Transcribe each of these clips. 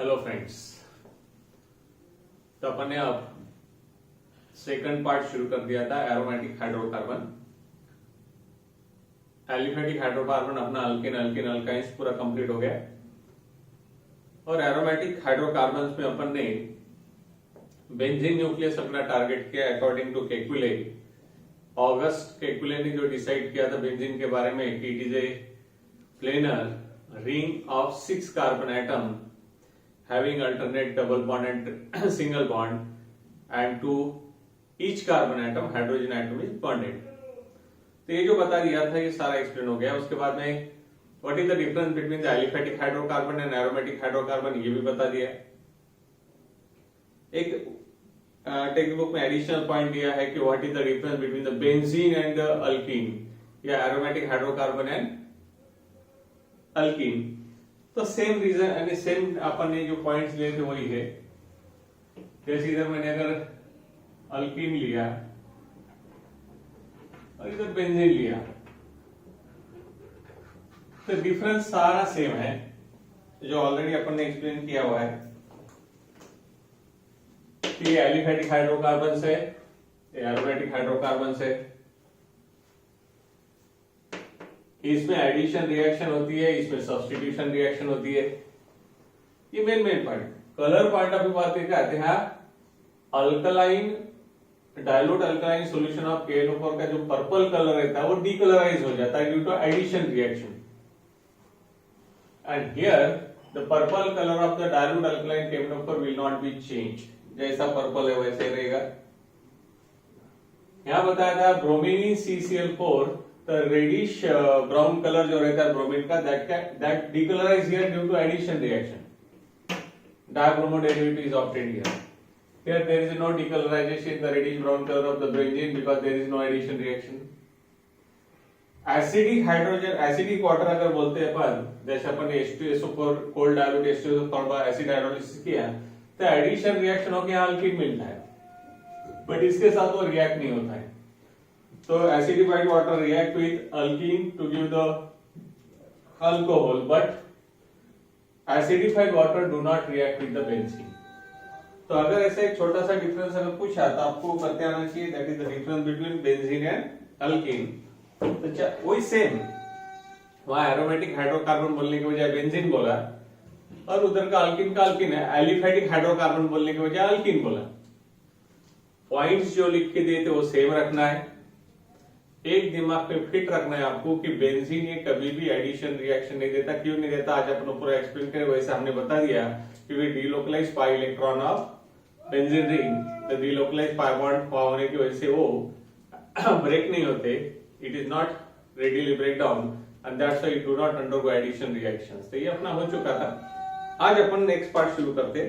Hello friends. तो अपन ने अब सेकंड पार्ट शुरू कर दिया था एरोमेटिक हाइड्रोकार्बन। एलिफेटिक हाइड्रोकार्बन अपना अल्केन अल्केन अल्काइंस पूरा कंप्लीट हो गया और एरोमेटिक हाइड्रोकार्बन्स में अपन ने बेंजीन न्यूक्लियस अपना टारगेट किया according to Kekule. August Kekule ने जो डिसाइड किया था बेंजीन के बारे में कि it is a planar ring of 6 carbon atom having alternate double bond and single bond and to each carbon atom hydrogen atom is bonded। तो ये जो बता दिया था ये सारा एक्सप्लेन हो गया। उसके बाद में what is the difference between the aliphatic hydrocarbon and aromatic hydrocarbon ये भी बता दिया। एक टेक्स्ट बुक में एडिशनल पॉइंट दिया है कि what is the difference between the benzene and the alkyne या एरोमेटिक हाइड्रोकार्बन एंड अल्कीन। तो सेम रीजन यानी सेम अपन ने जो पॉइंट्स लिए थे वही है। जैसे इधर मैंने अगर अल्कीन लिया और इधर बेंजीन लिया तो डिफरेंस सारा सेम है जो ऑलरेडी अपन ने एक्सप्लेन किया हुआ है कि ये एलिफेटिक हाइड्रोकार्बन से एरोमेटिक हाइड्रोकार्बन से इसमें एडिशन रिएक्शन होती है, इसमें सब्स्टिट्यूशन रिएक्शन होती है। ये main point. Colour point of view बात करते हैं alkaline dilute alkaline solution of KNO4 का जो पर्पल कलर रहता है वो डीकलराइज हो जाता है due to addition reaction and here the purple colour of the dilute alkaline KNO4 will not be change. जैसा पर्पल है वैसे ही रहेगा। यहां बताया था bromine CCl4 the reddish brown color जो रहता है ब्रोमीन का that decolorize here due to addition reaction. Dibromo derivative is obtained here. Here there is no decolorization in the reddish brown color of the benzene because there is no addition reaction. Acidic hydrogen acidic water अगर बोलते हैं अपन जैसे अपन ने H2SO4 cold dilute H2SO4 का acid hydrolysis किया तो addition reaction होकर यहाँ अल्कीन मिलता है बट इसके साथ वो रिएक्ट नहीं होता है। So acidified water react with alkene to give the alcohol, but acidified water do not react with the benzene. तो अगर ऐसे एक छोटा सा डिफरेंस अगर पूछा तो आपको करते आना चाहिए that is the difference between benzene and alkyne. तो वही सेम वहां एरोमेटिक हाइड्रोकार्बन बोलने के बजाय बेंजीन बोला और उधर का अल्कीन है। एलिफेटिक हाइड्रोकार्बन बोलने के बजाय अल्कीन बोला। पॉइंट्स जो लिख के दिए थे वो सेम रखना है। एक दिमाग पे फिट रखना है आपको कि बेंजीन ये कभी भी एडिशन रिएक्शन नहीं देता। क्यों नहीं देता आज अपन पूरा एक्सप्लेन करें। वैसे हमने बता दिया कि वे delocalise pi electron of benzene ring तो डीलोकलाइज पाई बॉन्ड होने की वजह से वो ब्रेक नहीं होते। It is not readily break down and that's why you do not undergo addition reactions. तो ये अपना हो चुका था। आज अपन नेक्स्ट पार्ट शुरू करते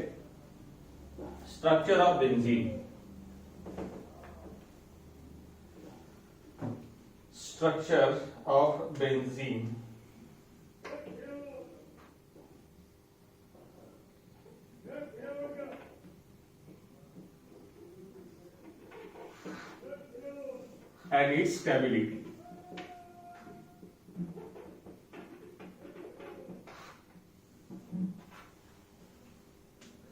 structure of benzene. Structure of benzene। And its stability।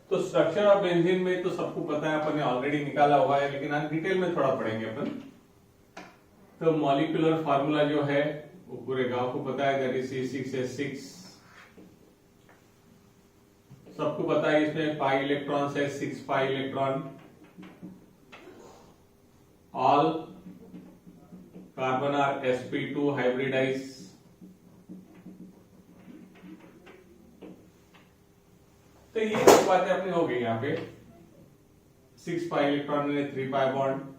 तो स्ट्रक्चर ऑफ बेंजीन में तो सबको पता है अपन ने ऑलरेडी निकाला हुआ है लेकिन आज डिटेल में थोड़ा पढ़ेंगे अपन। तो मॉलिक्यूलर फार्मूला जो है वो पूरे गांव को पता है दैट इज C6H6। सबको पता है इसमें पाई इलेक्ट्रॉन है 6 pi electron. All carbon are sp2 hybridise. तो ये सब बातें अपनी हो गई यहाँ पे। 6 पाई इलेक्ट्रॉन में 3 पाई बॉन्ड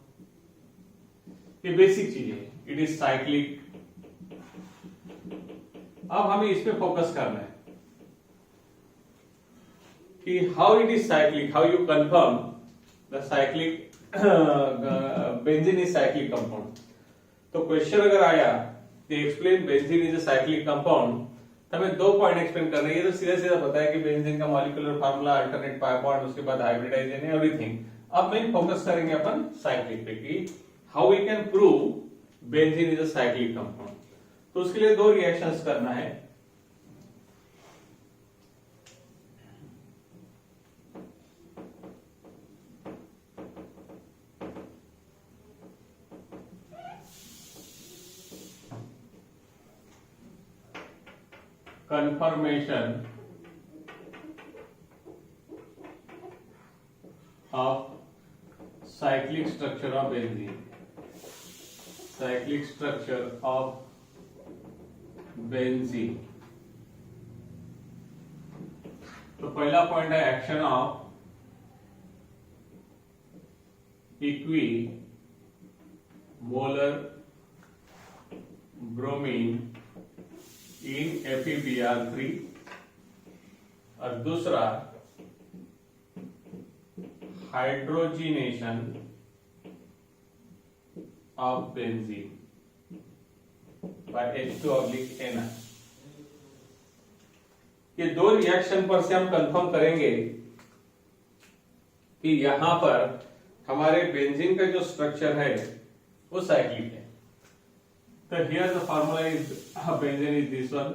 ये बेसिक चीजें। It is cyclic. अब हमें इस पे फोकस करना है कि how it is cyclic, how you confirm the cyclic benzene is cyclic compound. तो क्वेश्चन अगर आया कि explain benzene is a cyclic compound तो हमें 2 पॉइंट एक्सप्लेन करना है। ये तो सीधा सीधा पता है कि बेंजीन का molecular formula alternate pi bond उसके बाद हाइब्रिडाइजेशन एवरीथिंग। अब मेन फोकस करेंगे अपन साइक्लिक पे कि how we can prove benzene is a cyclic compound। तो उसके लिए 2 रिएक्शंस करना है। conformation of cyclic structure of benzene. Cyclic structure of benzene. तो पहला पॉइंट है action of equi molar bromine in FeBr3 और दूसरा hydrogenation of benzene bye H2O(Na). ये दो रिएक्शन पर से हम कंफर्म करेंगे कि यहां पर हमारे बेंजीन का जो स्ट्रक्चर है वो साइक्लिक है। तो here the formula is benzene is this one,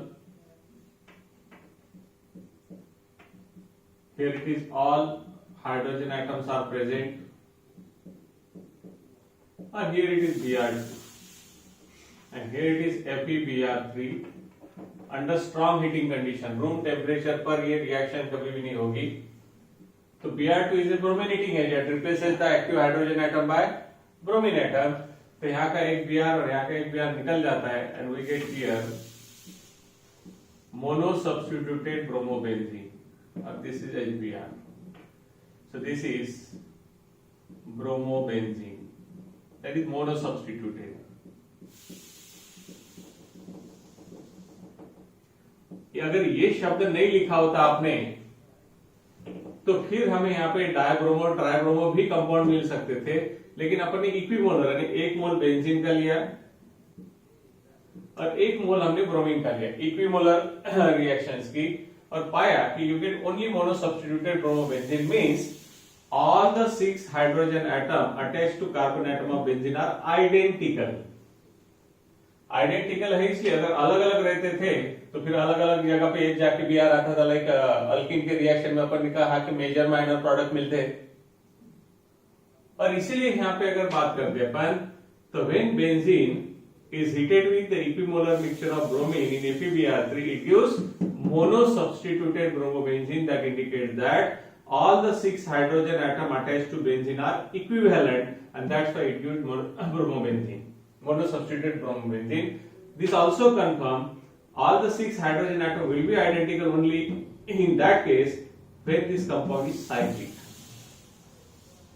here it is all hydrogen atoms are present, and here it is Br2 and here it is FeBr3 under strong heating condition, room temperature पर ये reaction कभी भी नहीं होगी। तो Br2 is a bromine heating agent, replaces the active hydrogen atom by bromine atom। तो यहाँ का एक Br और यहाँ का एक Br निकल जाता है and we get here mono substituted bromobenzene और this is HBr। So this is bromobenzene, that is monosubstituted। अगर ये शब्द नहीं लिखा होता आपने तो फिर हमें यहाँ पे डायब्रोमो ट्राइब्रोमो भी कंपाउंड मिल सकते थे, लेकिन अपन ने इक्विमोलर यानी 1 मोल बेंजीन का लिया और 1 मोल हमने ब्रोमीन का लिया इक्विमोलर रिएक्शंस की, और पाया कि you get only monosubstituted bromobenzene means all the 6 hydrogen atom attached to carbon atom of benzene are identical। Identical है इसलिए अगर अलग अलग रहते थे तो फिर अलग अलग जगह पे एक जाके Br आता था, लाइक अल्किन के रिएक्शन में अपन ने कहा कि मेजर माइनर प्रोडक्ट मिलते हैं। और इसीलिए यहाँ पे अगर बात करते हैं अपन तो when benzene is heated with the equimolar mixture of bromine in FeBr3 it gives monosubstituted bromobenzene, that indicates that all the 6 hydrogen atom attached to benzene are equivalent and that's why it gives bromobenzene, monosubstituted bromobenzene। This also confirms all the 6 hydrogen atom will be identical only in that case when this compound is cyclic।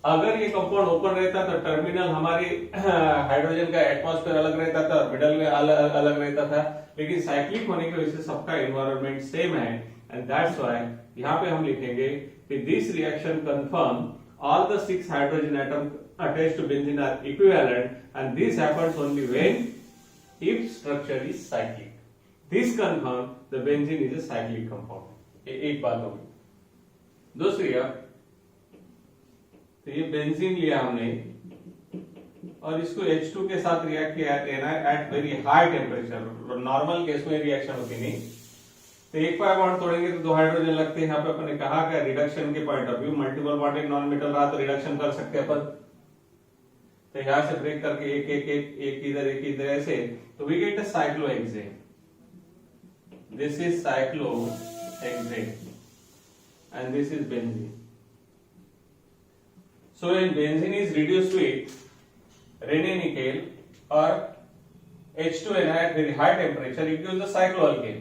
अगर ये compound open रहता तो terminal हमारे hydrogen का atmosphere अलग रहता था, middle में अलग रहता था, लेकिन साइक्लिक होने की वजह से सबका एनवायरनमेंट सेम है एंड दैट्स व्हाई यहाँ पे हम लिखेंगे कि this reaction confirm all the 6 hydrogen atoms attached to benzene are equivalent and this happens only when if structure is cyclic। This confirms the benzene is a cyclic compound। एक बात होगी। दूसरी तो ये बेंजीन लिया हमने और इसको H2 के साथ रिएक्ट किया है at very high temperature. Normal case में रिएक्शन होती नहीं, तो एक पाई बॉन्ड तोड़ेंगे तो 2 हाइड्रोजन लगते हैं। यहाँ पे अपन ने कहा कि रिडक्शन के point of view multiple bond एक नॉन मेटल रहा तो रिडक्शन कर सकते हैं अपन। तो यहाँ से ब्रेक करके एक एक एक एक इधर एक इधर ऐसे, तो we get a cyclohexane. This is cyclohexane and this is benzene. So when benzene is reduced with Raney-Nickell or H2Na at very high temperature, it gives the cycloalkane,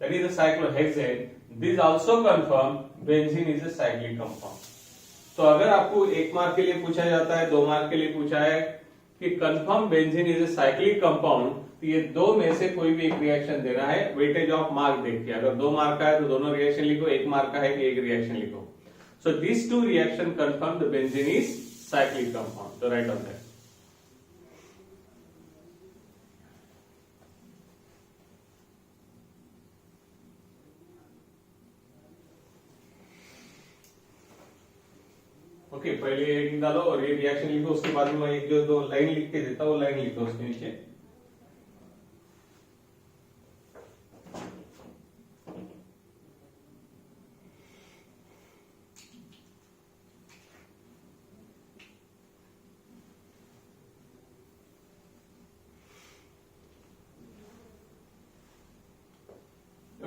that is the cyclohexane। This also confirm benzene is a cyclic compound। तो अगर आपको 1 mark के लिए पूछा जाता है, 2 mark के लिए पूछा है कि confirm benzene is a cyclic compound, तो ये दो में से कोई भी एक रिएक्शन देना है वेटेज ऑफ मार्क देख के। अगर 2 मार्क का है तो दोनों रिएक्शन लिखो, 1 मार्क का है कि एक रिएक्शन लिखो। So these two reactions confirm the benzene is cyclic compound। So write on that। Okay, पहले हेडिंग डालो और ये रिएक्शन लिखो, उसके बाद में एक जो 2 लाइन लिख के देता वो लाइन लिखो उसके नीचे।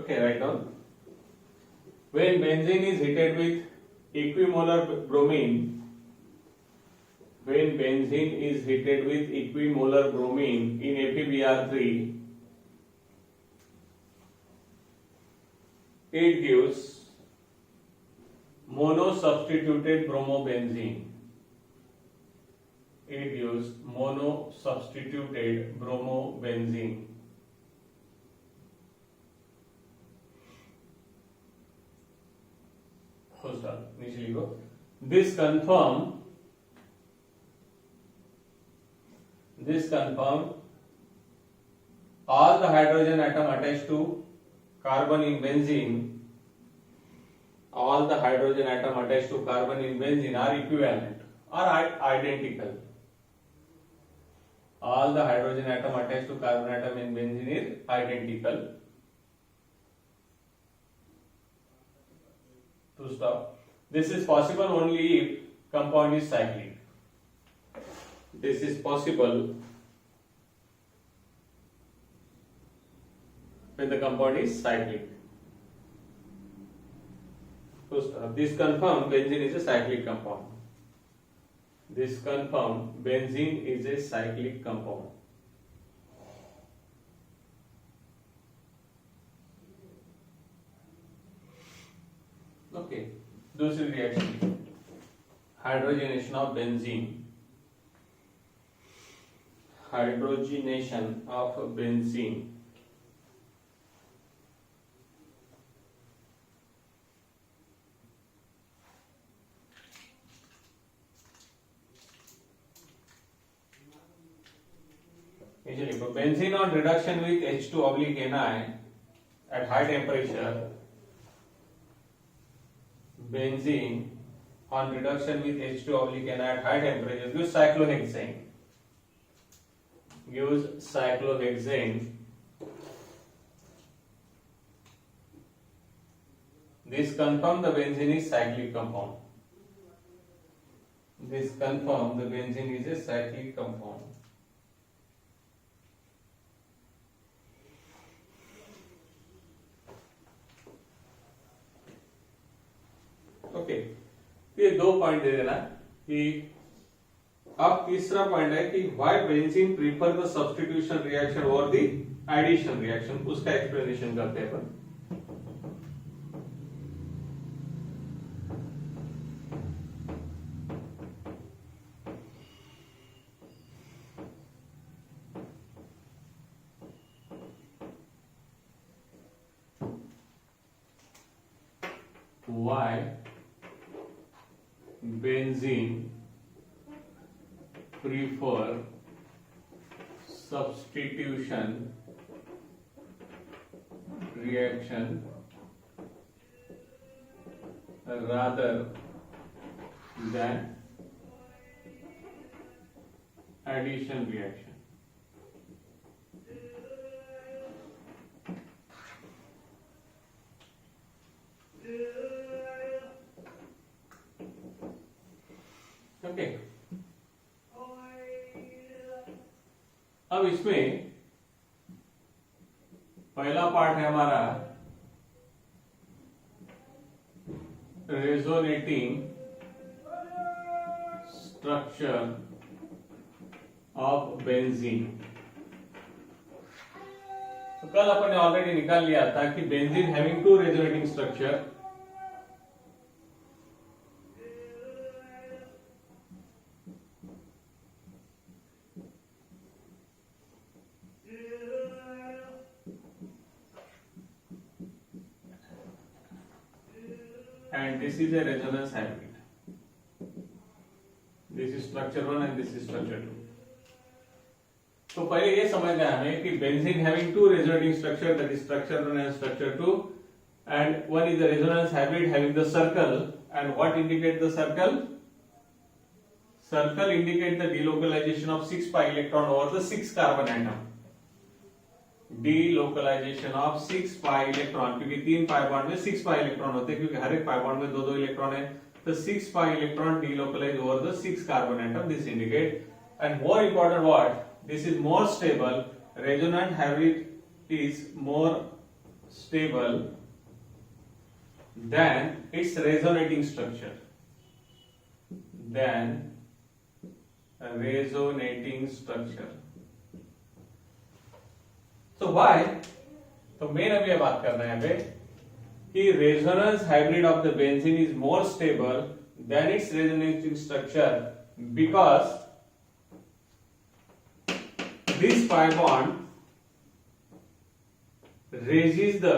Okay, write down. When benzene is heated with equimolar bromine, when benzene is heated with equimolar bromine in FeBr3, it gives monosubstituted bromobenzene. It gives monosubstituted bromobenzene. Full stop. Initially go. This confirm all the hydrogen atom attached to carbon in benzene. All the hydrogen atom attached to carbon in benzene are equivalent or identical. All the hydrogen atom attached to carbon atom in benzene is identical. To stop. This is possible only if compound is cyclic. This is possible when the compound is cyclic. To stop. This confirms benzene is a cyclic compound. This confirms benzene is a cyclic compound. Okay, दूसरी reaction, hydrogenation of benzene. Hydrogenation of benzene. Usually, for benzene on reduction with H2/Na at high temperature. Benzene on reduction with H2/Na at high temperature gives cyclohexane. This confirms the benzene is cyclic compound. This confirms the benzene is a cyclic compound. Okay, ये दो point दे देना कि अब तीसरा point है कि why benzene prefer the substitution reaction और the addition reaction, उसका एक्सप्लेनेशन करते हैं अपन। Why benzene prefer substitution reaction rather than addition reaction? Okay, अब इसमें पहला पार्ट है हमारा रेजोनेटिंग स्ट्रक्चर ऑफ बेंजीन। तो कल अपन ने ऑलरेडी निकाल लिया था कि benzene having two resonating structure, and this is a resonance hybrid. This is structure 1 and this is structure 2. तो पहले ये समझना है हमें कि benzene having two resonating structure, that is structure 1 and structure 2, and one is the resonance hybrid having the circle. And what indicates the circle? Circle indicates the delocalization of 6 pi electron over the 6 carbon atom. Delocalisation of 6 pi electron, क्योंकि 3 pi bond में 6 pi electron होते हैं, क्योंकि हर एक pi bond में 2-2 electron है, तो 6 pi electron delocalise over the 6 carbon atom. This indicate, and more important what, this is more stable. Resonant hybrid is more stable than its resonating structure. Than a resonating structure. So why? तो main अभी ये बात करना है यहाँ पे कि resonance hybrid of the benzene is more stable then it's resonating structure because this pi bond resists the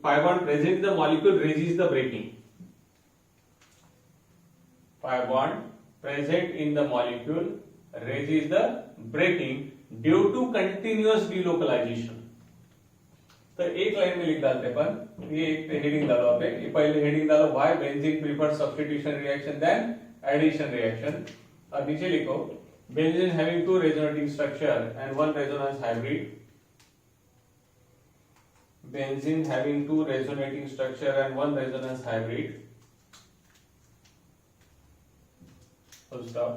pi bond present in the molecule resists the breaking. Pi bond present in the molecule resists the breaking due to continuous delocalization. तो एक line में लिख डालते अपन, ये एक heading डालो आप, ये पहले हेडिंग डालो why benzene prefers substitution reaction than addition reaction, और नीचे लिखो benzene having two resonating structure and one resonance hybrid, benzene having two resonating structure and one resonance hybrid, full stop.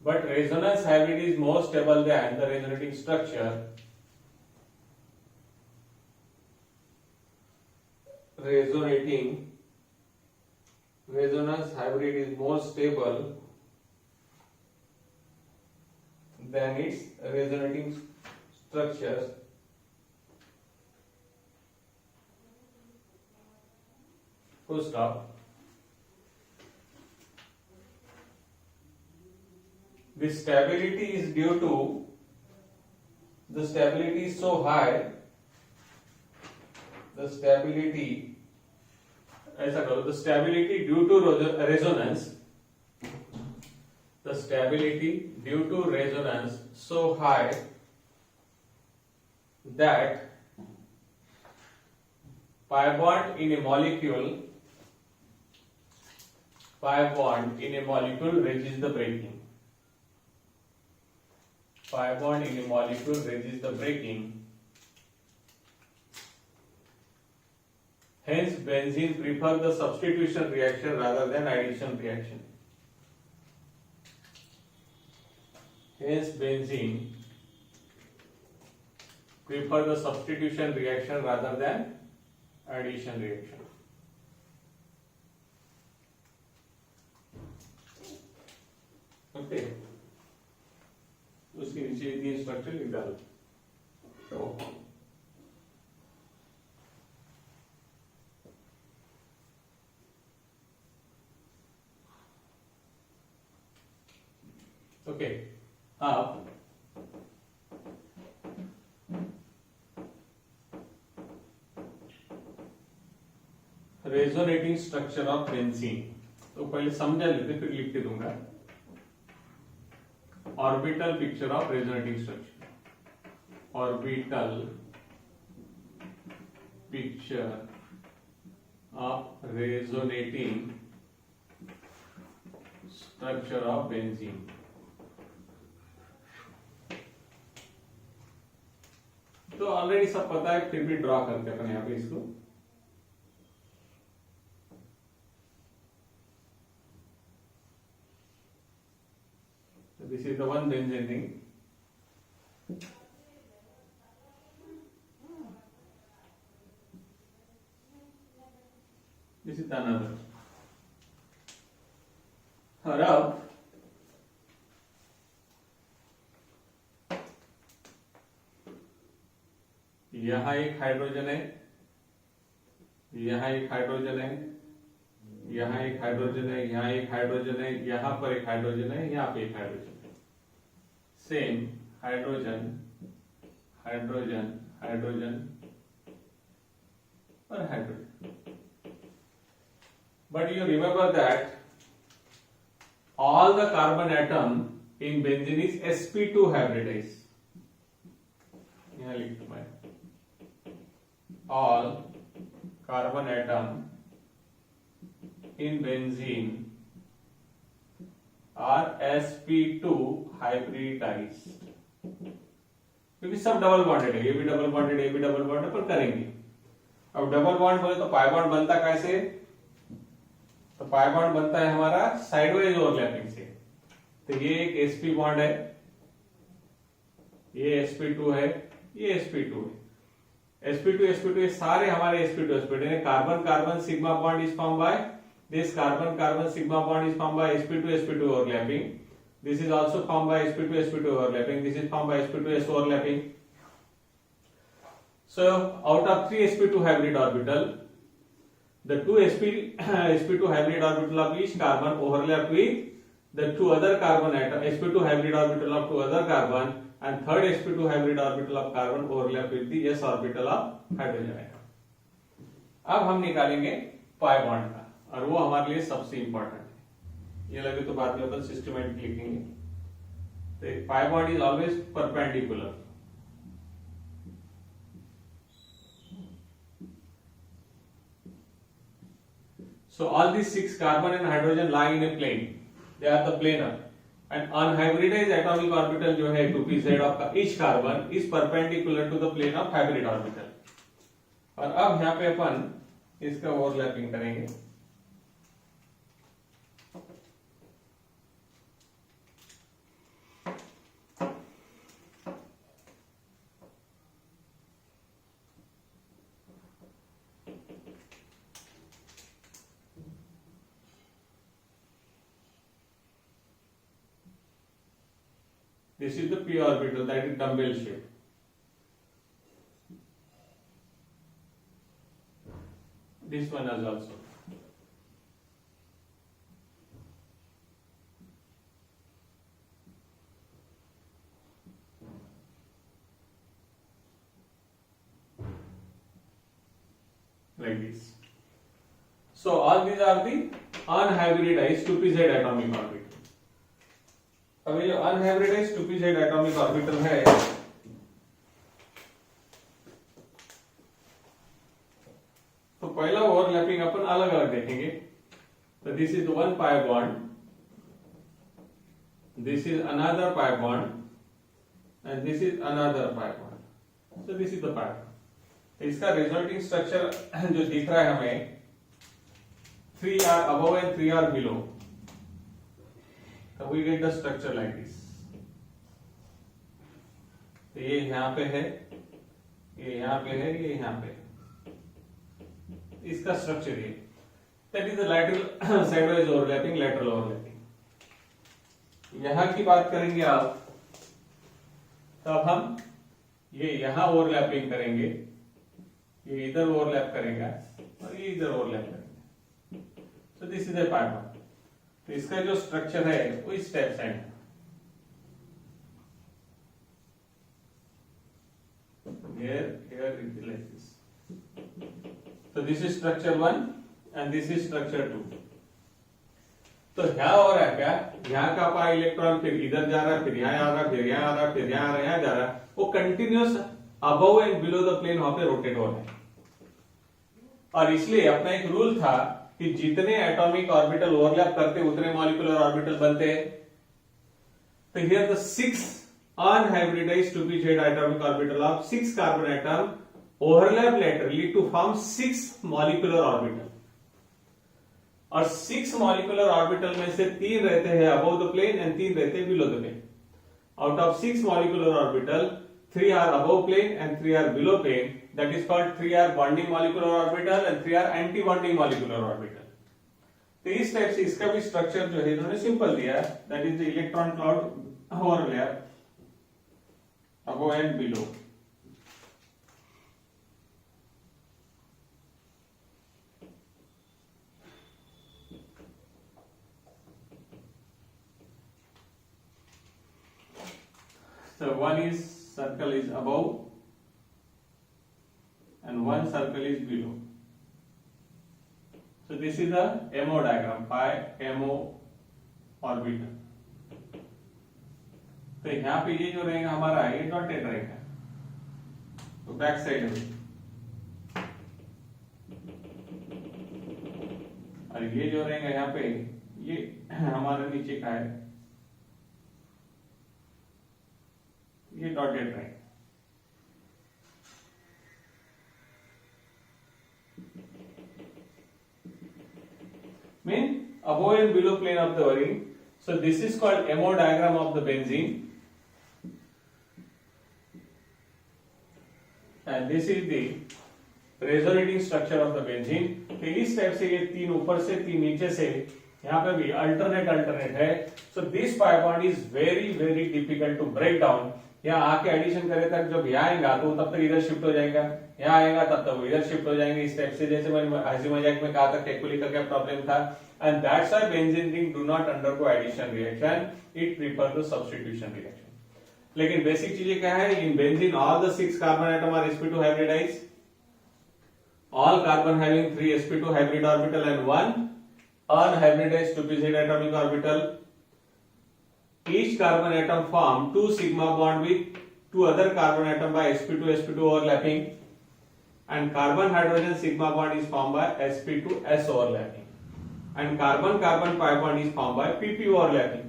But resonance hybrid is more stable than the resonating structure. Resonance hybrid is more stable than its resonating structures. Full stop. The stability is due to the stability is so high. The stability, ऐसा करो, the stability due to resonance. The stability due to resonance so high that pi bond in a molecule resists the breaking. Pi bond in a molecule resists the breaking. Hence, benzene prefer the substitution reaction rather than addition reaction. Hence, benzene prefer the substitution reaction rather than addition reaction. Okay, उसके नीचे इतनी structure लिख डालो. Okay, आप resonating structure of benzene, तो पहले समझा लेते फिर लिख के दूंगा. Orbital picture of resonating structure, orbital picture of resonating structure of benzene. तो ऑलरेडी सब पता है, फिर भी ड्रॉ करते हैं अपन यहां पे इसको. This is the one benzene ring. This is another. और अब यहां एक हाइड्रोजन है, यहां एक हाइड्रोजन है, यहां एक हाइड्रोजन है, यहां एक हाइड्रोजन है, यहां पर एक हाइड्रोजन है, यहां पे एक हाइड्रोजन है. सेम हाइड्रोजन हाइड्रोजन हाइड्रोजन और hydrogen. But you remember that all the carbon atom in benzene is sp2 hybridized. यहाँ लिख दो मैं, all carbon atom in benzene are sp2 hybridized. क्योंकि सब डबल बॉन्डेड है, ये भी डबल बॉन्डेड, ये भी डबल बॉन्डेड, पर करेंगे. अब डबल बॉन्ड बोले तो पाई बॉन्ड बनता कैसे? तो पाई बॉन्ड बनता है हमारा साइडवाइज ओवरलैपिंग से. तो ये एक sp बॉन्ड है, ये sp2 है, ये sp2 है. sp2 ये सारे हमारे sp2 carbon carbon sigma bond is form by this carbon carbon sigma bond is formed by sp2 overlapping. This is also formed by sp2 overlapping. This is formed by sp2s overlapping. So out of 3 sp2 hybrid orbital, the 2 sp2 hybrid orbital of each carbon overlap with the 2 other carbon atom, sp2 hybrid orbital of 2 other carbon, and third sp2 hybrid orbital of carbon overlap with the s orbital of hydrogen atom. अब हम निकालेंगे pi bond का, और वो हमारे लिए सबसे important है। ये लगे तो बाद में अपन सिस्टमेटिक लिखेंगे। तो पाई bond is always perpendicular. So all these 6 carbon and hydrogen lie in a plane. They are the planar. And unhybridized atomic orbital जो है 2pz of each carbon is perpendicular to the plane of hybrid orbital. और अब यहाँ पे अपन इसका overlapping करेंगे। This is the p orbital, that is dumbbell shape. This one is also. Like this. So all these are the unhybridized 2pz atomic orbital. अब ये जो unhybridised 2pz atomic orbital है, तो पहला ओवरलैपिंग अपन अलग अलग देखेंगे। तो this is one pi bond, this is another pi bond, and this is another pi bond. So this is the pi. तो इसका रिजल्टिंग स्ट्रक्चर जो दिख रहा है हमें, 3r above and 3r below. So we get the structure like this. तो ये यहाँ पे है, ये यहाँ पे है, ये यहाँ पे है। इसका स्ट्रक्चर ये, that is the lateral sideways overlapping, lateral overlapping. यहाँ की बात करेंगे आप, तब हम ये यहाँ ओवरलैपिंग करेंगे, ये इधर ओवरलैप करेगा और ये इधर ओवरलैप करेंगे। So this is a pi bond. तो इसका जो स्ट्रक्चर है वो इस टाइप से है। Here it is like this. So this is structure 1 and this is structure 2. तो यहाँ हो रहा है क्या, यहाँ का पाई इलेक्ट्रॉन फिर इधर जा रहा है, फिर यहाँ आ रहा है, फिर यहाँ आ रहा है, फिर यहाँ आ रहा है, यहाँ जा रहा है, वो continuous above and below the plane वहां पे रोटेट हो रहा है। और इसलिए अपना एक रूल था कि जितने एटॉमिक ऑर्बिटल ओवरलैप करते उतने मॉलिक्यूलर ऑर्बिटल बनते हैं। तो here the 6 unhybridized 2pz atomic orbital of 6 carbon atom overlap laterally to form 6 molecular orbital. और 6 molecular orbital में से 3 रहते हैं above the plane and 3 रहते हैं below the plane. Out of 6 molecular orbital, 3 are above plane and 3 are below plane. That is called 3 are bonding molecular orbital and 3 are anti-bonding molecular orbital. तो इस type से इसका भी structure जो है इन्होंने सिंपल दिया है, that is the electron cloud overlap above and below. So one is circle is above and one circle is below. So this is the MO diagram, pi MO orbital. तो यहाँ पे ये जो रहेगा हमारा ये डॉटेड रहेगा, तो बैक साइड में, और ये जो रहेगा यहाँ पे ये हमारा नीचे का है, ये डॉटेड रहेगा। Mean above and below plane of the ring. So this is called MO diagram of the benzene. And this is the resonating structure of the benzene. तो इस टाइप से ये 3 ऊपर से 3 नीचे से, यहाँ पे भी अल्टरनेट है। So this pi bond is very very difficult to break down. यहाँ आके एडिशन करे तक जब यहाँ आएगा तो तब तक इधर शिफ्ट हो जाएगा, यहाँ आएगा तब तक वो इधर शिफ्ट हो जाएंगे इस टाइप से, जैसे मैंने हंसी मजाक में कहा था केकुली का क्या प्रॉब्लम था। And that's why benzene ring do not undergo addition reaction, it prefer the substitution reaction. लेकिन बेसिक चीजें क्या है, in benzene all the 6 carbon atom are sp2 hybridized, all carbon having 3 sp2 hybrid orbital and 1 unhybridized 2pz atomic orbital. Each carbon atom form 2 sigma bond with 2 other carbon atom by sp2 overlapping, and carbon hydrogen sigma bond is formed by sp2s overlapping, and carbon carbon pi bond is formed by pp overlapping.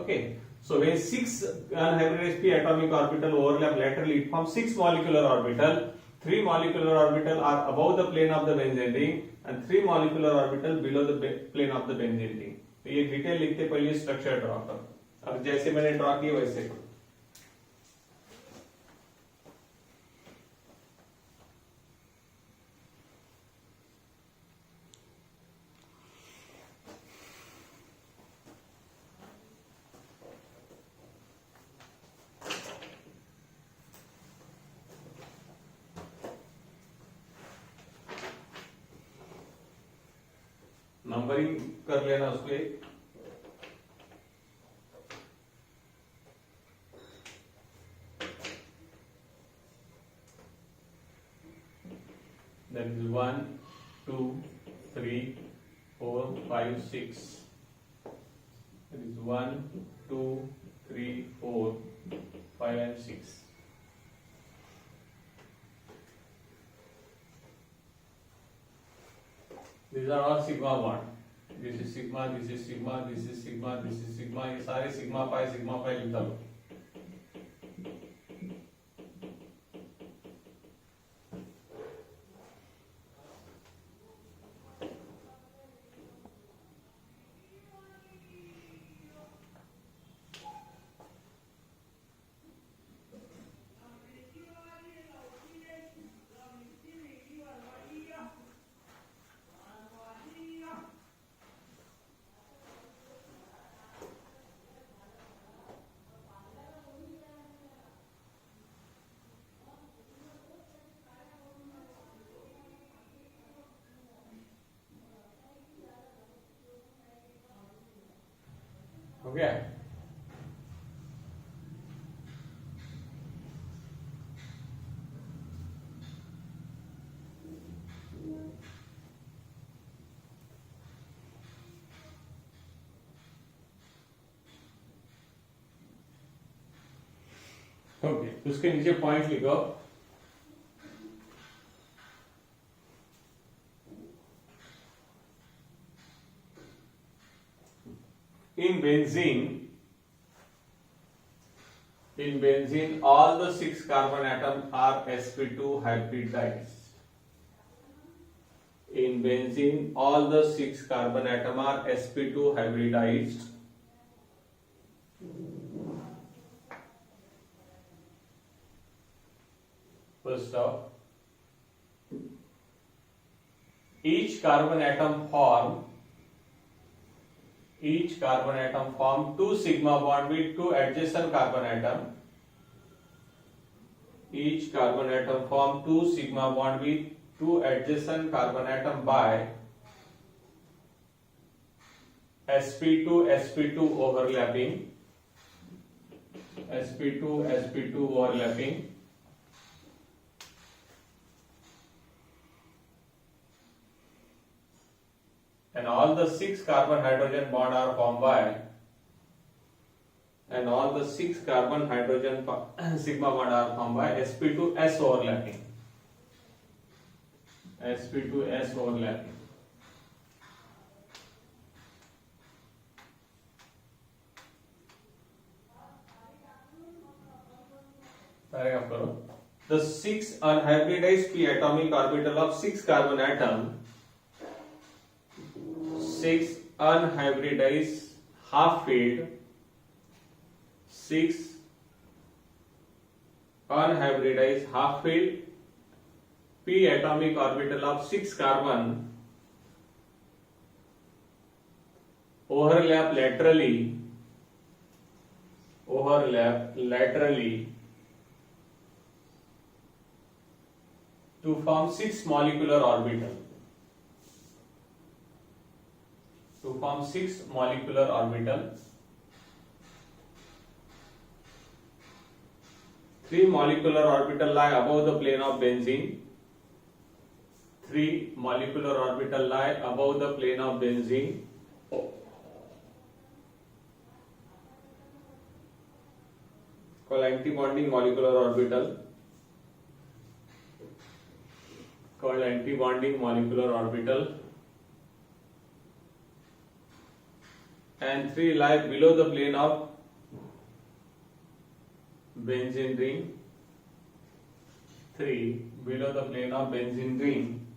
Okay, so when 6 unhybridized p atomic orbital overlap laterally, it forms 6 molecular orbital. 3 molecular orbital are above the plane of the benzene ring and 3 molecular orbital below the plane of the benzene ring. तो ये detail लिखते पहले structure draw करो, अब जैसे मैंने draw किया वैसे करो। नंबरिंग कर लेना उसको एक। That is 1, 2, 3, 4, 5, 6. That is 1, 2, 3, 4, 5 and 6. These are all sigma bond. This is sigma, this is sigma, this is sigma, this is sigma. ये सारे sigma pi लिख दो। हो गया? ओके, उसके नीचे पॉइंट लिखो। In benzene, all the 6 carbon atoms are sp2 hybridized. In benzene, all the 6 carbon atoms are sp2 hybridized. First off, each carbon atom form 2 sigma bond with 2 adjacent carbon atom. Each carbon atom form 2 sigma bond with 2 adjacent carbon atom by sp2 overlapping. sp2 overlapping. And all the 6 carbon hydrogen bond are formed by, and all the 6 carbon hydrogen sigma bond are formed by sp2s overlapping. sp2s overlapping. Paragraph karo. The 6 unhybridized p atomic orbital of 6 carbon atom, 6 unhybridized half-filled, 6 unhybridized half-filled p atomic orbital of 6 carbon overlap laterally to form 6 molecular orbital. To form 6 molecular orbital. 3 molecular orbital lie above the plane of benzene. 3 molecular orbital lie above the plane of benzene. Called antibonding molecular orbital. Called antibonding molecular orbital. And 3 lie below the plane of benzene ring. 3 below the plane of benzene ring.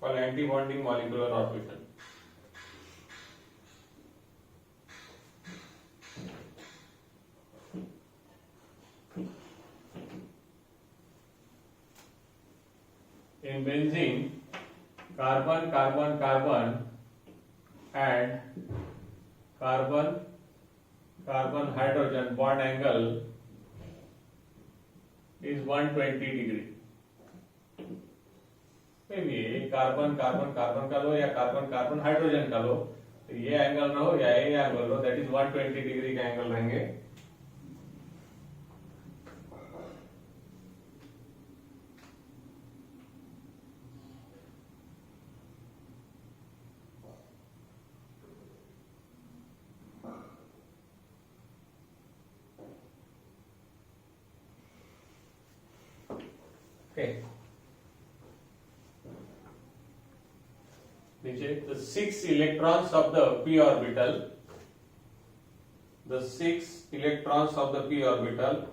Called antibonding molecular orbital. In benzene, carbon, carbon, carbon and carbon, carbon, hydrogen bond angle is 120 degree. maybe carbon carbon carbon का लो या carbon carbon hydrogen का लो, तो ये angle रहो या ये angle low, that is 120 degree का angle रहेंगे. Okay. The 6 electrons of the p orbital, the 6 electrons of the p orbital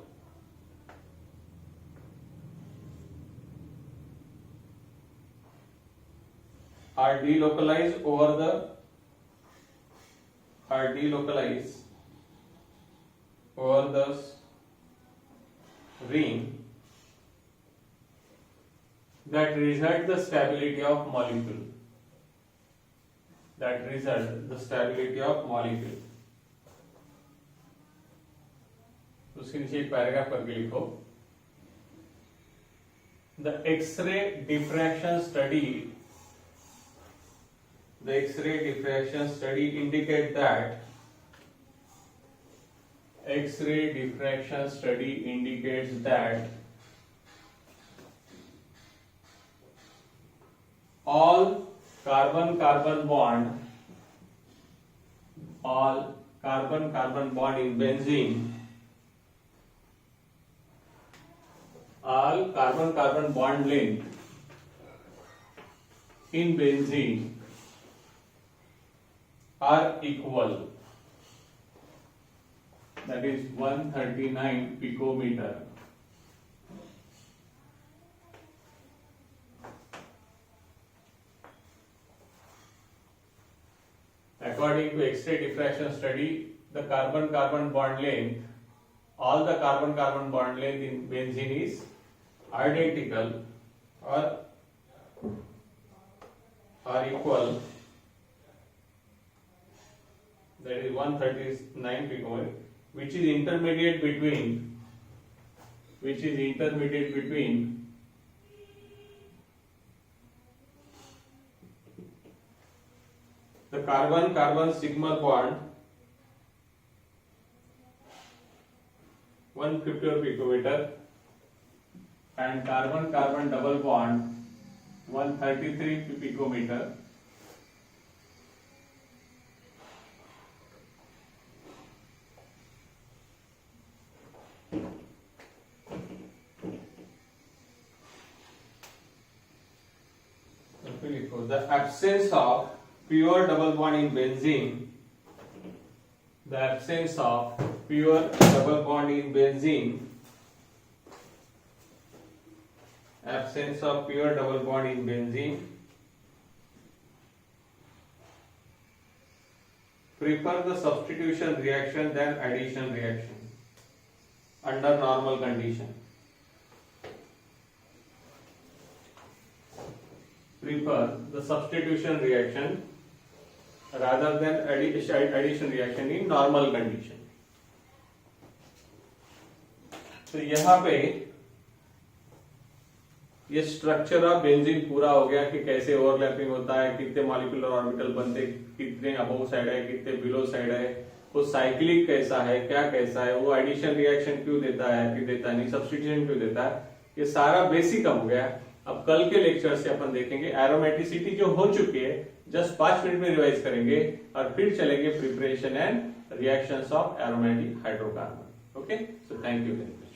are delocalized over the ring that result the stability of molecule. उसके नीचे एक paragraph करके लिखो. The X-ray diffraction study indicate that all carbon carbon bond in benzene, all carbon carbon bond length in benzene are equal, that is 139 picometer. According to X-ray diffraction study, the carbon-carbon bond length, all the carbon-carbon bond length in benzene is identical or equal, that is 139 picometer, which is intermediate between the carbon-carbon sigma bond 150 picometer and carbon-carbon double bond 133 picometer. The absence of pure double bond in benzene, prefer the substitution reaction than addition reaction under normal condition. Prefer the substitution reaction rather than addition reaction in normal condition. तो यहाँ पे ये structure of benzene पूरा हो गया कि कैसे overlapping होता है, कितने मॉलिक्यूलर ऑर्बिटल बनते, कितने अबव साइड है, कितने बिलो साइड है, वो साइक्लिक कैसा है, क्या कैसा है, वो एडिशन रिएक्शन क्यों देता है, क्यों देता नहीं, सब्स्टिट्यूशन क्यों देता है, ये सारा बेसिक हो गया। अब कल के लेक्चर से अपन देखेंगे एरोमेटिसिटी जो हो चुकी है, जस्ट 5 मिनट में रिवाइज करेंगे और फिर चलेंगे preparation and reactions of aromatic hydrocarbon. Okay, so thank you very much.